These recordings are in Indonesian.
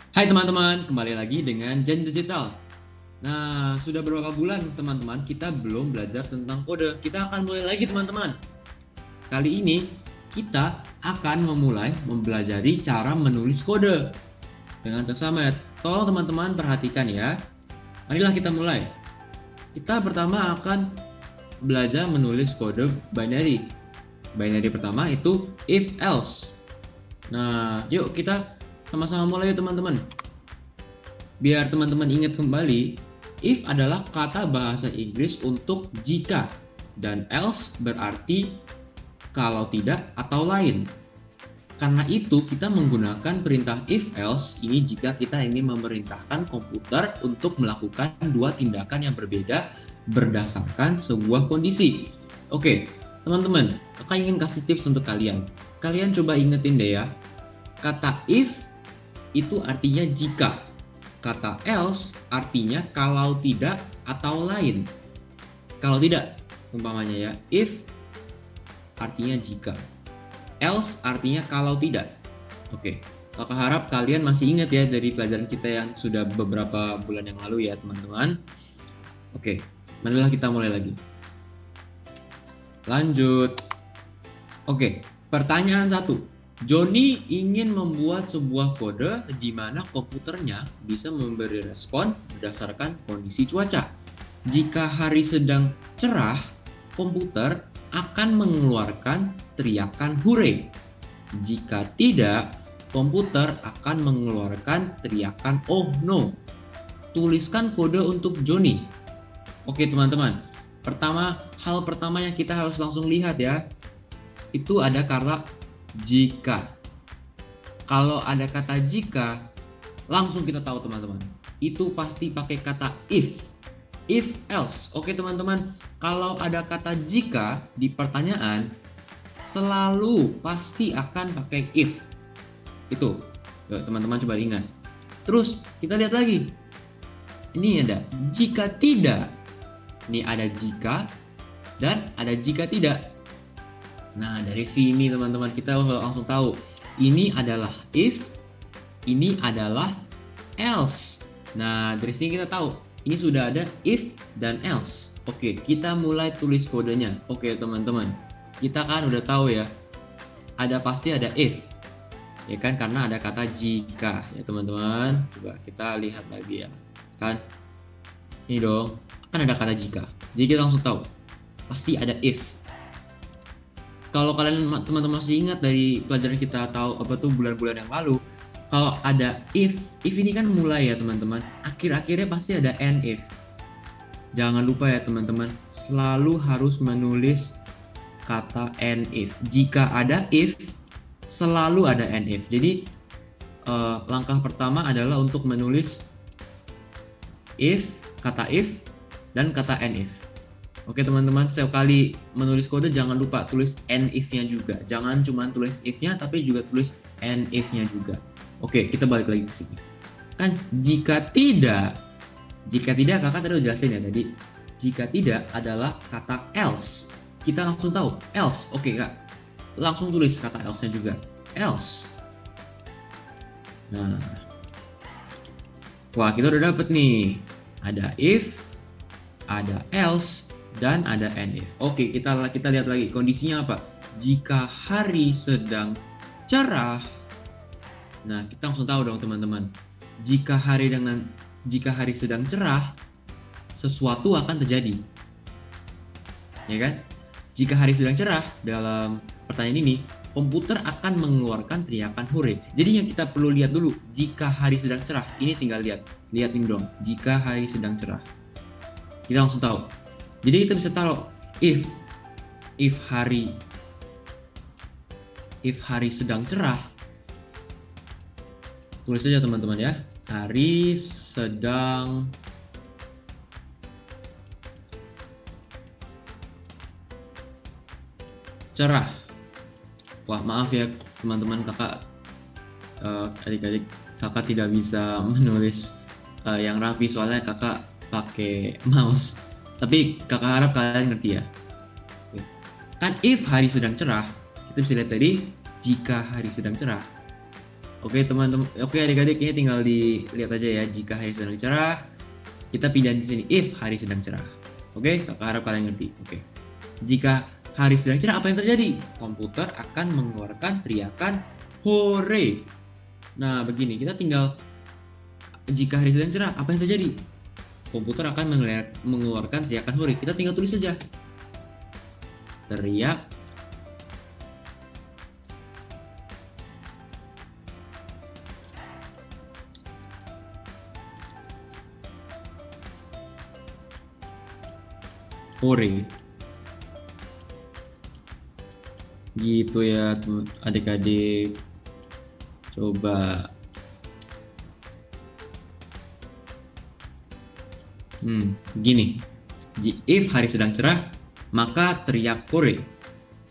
Hai teman-teman, kembali lagi dengan Gen Digital. Nah, sudah beberapa bulan teman-teman kita belum belajar tentang kode. Kita akan mulai lagi teman-teman. Kali ini kita akan memulai mempelajari cara menulis kode dengan seksama. Tolong teman-teman perhatikan ya. Marilah kita mulai. Kita pertama akan belajar menulis kode binary. Binary pertama itu if else. Nah, yuk kita sama-sama mulai yuk teman-teman. Biar teman-teman ingat kembali, if adalah kata bahasa Inggris untuk jika dan else berarti kalau tidak atau lain. Karena itu kita menggunakan perintah if else ini jika kita ingin memerintahkan komputer untuk melakukan dua tindakan yang berbeda berdasarkan sebuah kondisi. Oke, teman-teman, kakak ingin kasih tips untuk kalian. Kalian coba ingetin deh ya, kata if itu artinya jika. Kata else artinya kalau tidak atau lain. Kalau tidak, umpamanya ya, if artinya jika. Else artinya kalau tidak. Oke, kakak harap kalian masih ingat ya dari pelajaran kita yang sudah beberapa bulan yang lalu ya teman-teman. Oke, marilah kita mulai lagi. Lanjut. Oke, pertanyaan 1. Johnny ingin membuat sebuah kode di mana komputernya bisa memberi respon berdasarkan kondisi cuaca. Jika hari sedang cerah, komputer akan mengeluarkan teriakan hore. Jika tidak, komputer akan mengeluarkan teriakan oh no. Tuliskan kode untuk Johnny. Oke teman-teman, hal pertama yang kita harus langsung lihat ya, itu ada kata jika. Kalau ada kata jika, langsung kita tahu teman-teman, itu pasti pakai kata if else. Oke teman-teman, kalau ada kata jika di pertanyaan, selalu pasti akan pakai if. Itu teman-teman coba ingat. Terus kita lihat lagi, ini ada jika tidak. Ini ada jika dan ada jika tidak. Nah, dari sini teman-teman kita langsung tahu ini adalah if, ini adalah else. Nah, dari sini kita tahu ini sudah ada if dan else. Oke, kita mulai tulis kodenya. Oke, teman-teman. Kita kan udah tahu ya. Pasti ada if. Ya kan, karena ada kata jika ya, teman-teman. Coba kita lihat lagi ya. Kan? Ini dong. Kan ada kata jika. Jadi kita langsung tahu pasti ada if. Kalau kalian teman-teman masih ingat dari pelajaran kita tahu apa tuh bulan-bulan yang lalu, kalau ada if ini kan mulai ya teman-teman, akhir-akhirnya pasti ada and if. Jangan lupa ya teman-teman, selalu harus menulis kata and if. Jika ada if, selalu ada and if. Jadi langkah pertama adalah untuk menulis kata if dan kata and if. Oke teman-teman, setiap kali menulis kode jangan lupa tulis and if-nya juga. Jangan cuma tulis if-nya tapi juga tulis and if-nya juga. Oke, kita balik lagi ke sini. Kan jika tidak kakak tadi udah jelasin ya tadi. Jika tidak adalah kata else. Kita langsung tahu else. Oke kak, langsung tulis kata else-nya juga. Else. Nah, wah kita udah dapet nih. Ada if, ada else, dan ada and if. Oke, kita lihat lagi kondisinya apa. Jika hari sedang cerah. Nah, kita langsung tahu dong teman-teman. Jika hari sedang cerah, sesuatu akan terjadi. Ya kan? Jika hari sedang cerah, dalam pertanyaan ini, komputer akan mengeluarkan teriakan hore. Jadi yang kita perlu lihat dulu, jika hari sedang cerah, ini tinggal lihat ini dong. Jika hari sedang cerah, kita langsung tahu. Jadi kita bisa taruh if hari sedang cerah. Tulis saja teman-teman ya. Hari sedang cerah. Wah, maaf ya teman-teman, kakak adik-adik kakak tidak bisa menulis yang rapi soalnya kakak pakai mouse. Tapi kakak harap kalian ngerti ya. Kan if hari sedang cerah, kita bisa lihat tadi jika hari sedang cerah. Oke teman-teman, oke adik-adik, ini tinggal dilihat aja ya. Jika hari sedang cerah, kita pindah di sini if hari sedang cerah. Oke, kakak harap kalian ngerti. Oke. Jika hari sedang cerah, apa yang terjadi? Komputer akan mengeluarkan teriakan hore. Nah, begini, kita tinggal jika hari sedang cerah, apa yang terjadi? Komputer akan mengeluarkan teriakan hore. Kita tinggal tulis saja. Teriak hore. Gitu ya, adik-adik. Coba. Gini. If hari sedang cerah, maka teriak hore.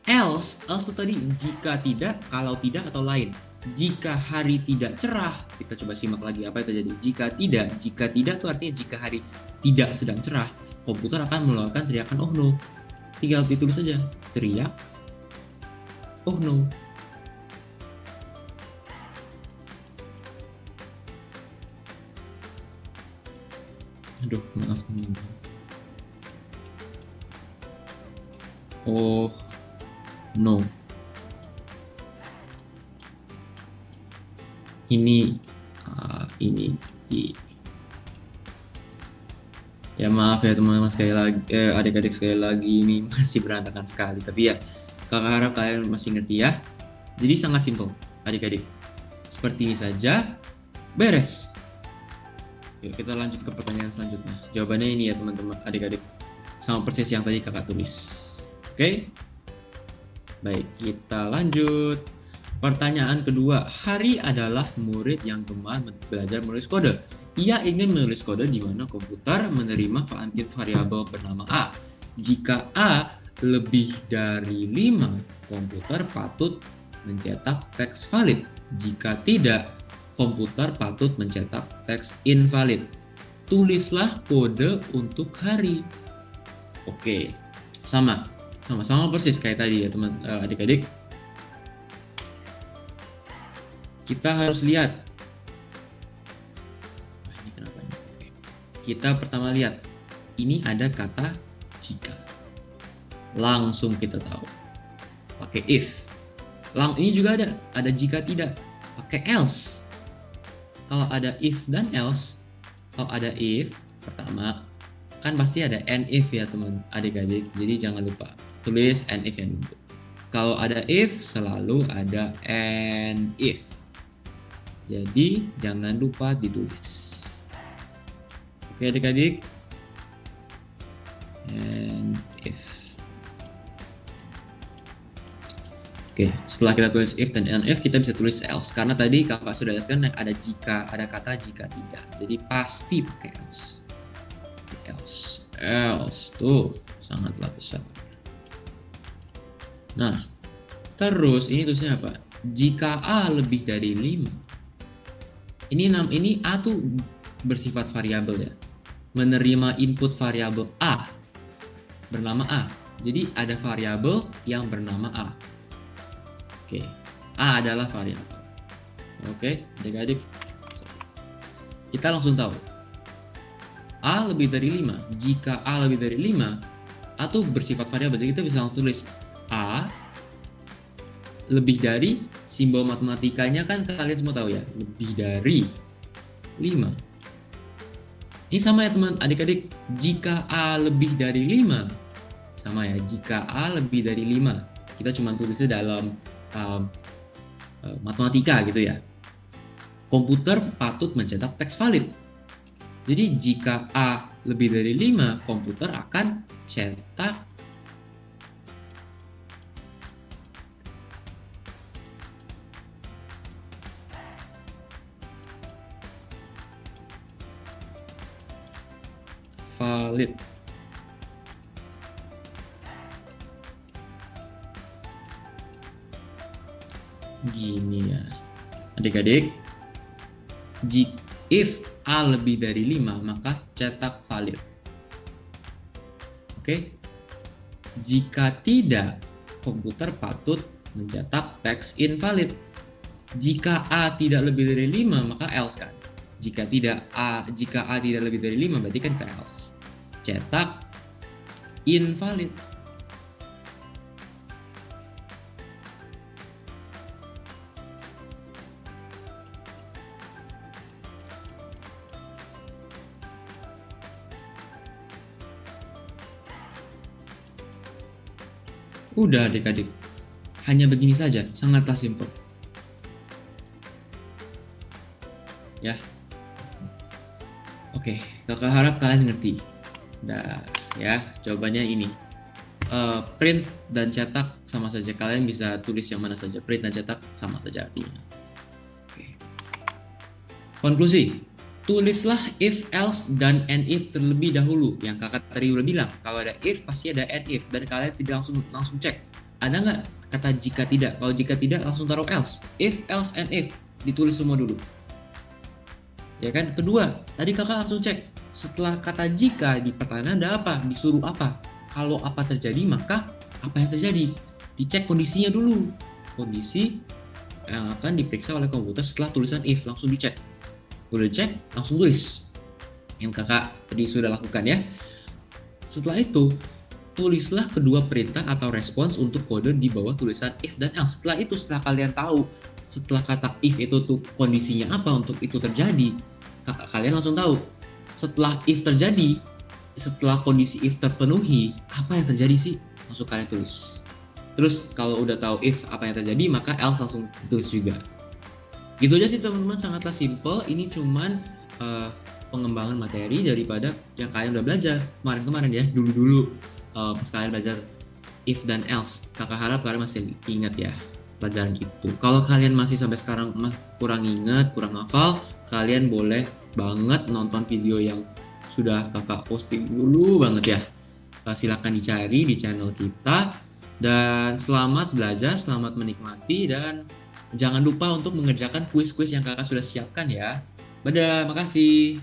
Else itu tadi jika tidak, kalau tidak atau lain. Jika hari tidak cerah, kita coba simak lagi apa yang terjadi. Jika tidak itu artinya jika hari tidak sedang cerah, komputer akan mengeluarkan teriakan oh no. Tinggal ditulis saja, teriak oh no. Aduh, maaf teman-teman. Oh no. Ini ya maaf ya teman-teman, sekali lagi adik-adik, sekali lagi ini masih berantakan sekali, tapi ya kakak harap kalian masih ngerti ya. Jadi sangat simpel adik-adik, seperti ini saja, beres. Yuk kita lanjut ke pertanyaan selanjutnya. Jawabannya ini ya teman-teman, adik-adik, sama persis yang tadi kakak tulis. Oke? Baik, kita lanjut. Pertanyaan kedua, Hari adalah murid yang gemar belajar menulis kode. Ia ingin menulis kode di mana komputer menerima input variabel bernama A. Jika A lebih dari 5, komputer patut mencetak teks valid. Jika tidak, komputer patut mencetak teks invalid. Tulislah kode untuk hari. Oke, sama persis kayak tadi ya teman adik-adik. Kita harus lihat. Ini kenapa ini? Kita pertama lihat. Ini ada kata jika. Langsung kita tahu. Pakai if. Ini juga ada jika tidak. Pakai else. Kalau ada if dan else, kalau ada if pertama kan pasti ada and if ya teman adik-adik. Jadi jangan lupa tulis and if yang dulu. Kalau ada if selalu ada and if. Jadi jangan lupa ditulis. Oke adik-adik. And if. Oke, setelah kita tulis if dan and if, kita bisa tulis else. Karena tadi kakak sudah jelaskan ada jika, ada kata jika tidak. Jadi pasti pakai else. Else tuh sangatlah besar. Nah, terus ini tulisnya apa? Jika A lebih dari 5. Ini A tuh bersifat variabel ya. Menerima input variabel A bernama A. Jadi ada variabel yang bernama A. Oke, A adalah variabel. Oke, adik-adik. Kita langsung tahu. A lebih dari 5. Jika A lebih dari 5, A tuh bersifat variabel. Jadi kita bisa langsung tulis A lebih dari, simbol matematikanya kan kalian semua tahu ya, lebih dari 5. Ini sama ya teman adik-adik, jika A lebih dari 5, sama ya, jika A lebih dari 5, kita cuma tulisnya dalam matematika gitu ya. Komputer patut mencetak teks valid. Jadi jika A lebih dari 5, komputer akan cetak valid. Gini ya adik-adik, if A lebih dari 5 maka cetak valid. Oke. Jika tidak, komputer patut mencetak teks invalid. Jika A tidak lebih dari 5, maka else kan. Jika A tidak lebih dari 5, berarti kan ke else. Cetak invalid. Udah adik-adik, hanya begini saja, sangatlah simpel. Ya, oke, kakak harap kalian ngerti. Nah, ya, jawabannya ini. Print dan cetak sama saja, kalian bisa tulis yang mana saja. Print dan cetak sama saja artinya. Oke. Konklusi, tulislah if, else, dan and if terlebih dahulu. Yang kakak tadi udah bilang, kalau ada if pasti ada and if, dan kalian tidak langsung cek. Ada nggak kata jika tidak? Kalau jika tidak langsung taruh else. If, else, and if ditulis semua dulu. Ya kan? Kedua, tadi kakak langsung cek. Setelah kata jika di pertanyaan ada apa? Disuruh apa? Kalau apa terjadi, maka apa yang terjadi? Dicek kondisinya dulu. Kondisi yang akan diperiksa oleh komputer setelah tulisan if, langsung dicek. Udah cek, langsung tulis. Yang kakak tadi sudah lakukan ya. Setelah itu, tulislah kedua perintah atau respons untuk kode di bawah tulisan if dan else. Setelah itu, setelah kalian tahu, setelah kata if itu tuh kondisinya apa untuk itu terjadi, kalian langsung tahu. Setelah if terjadi, setelah kondisi if terpenuhi, apa yang terjadi sih? Langsung kalian tulis. Terus kalau udah tahu if apa yang terjadi, maka else langsung tulis juga. Gitu aja sih teman-teman, sangatlah simple. Ini cuman pengembangan materi daripada yang kalian udah belajar kemarin-kemarin ya, dulu-dulu pas kalian belajar if dan else. Kakak harap kalian masih ingat ya pelajaran itu. Kalau kalian masih sampai sekarang kurang ingat, kurang hafal, kalian boleh banget nonton video yang sudah kakak posting dulu banget ya. Silahkan dicari di channel kita. Dan selamat belajar, selamat menikmati, dan jangan lupa untuk mengerjakan kuis-kuis yang kakak sudah siapkan ya. Dadah, makasih.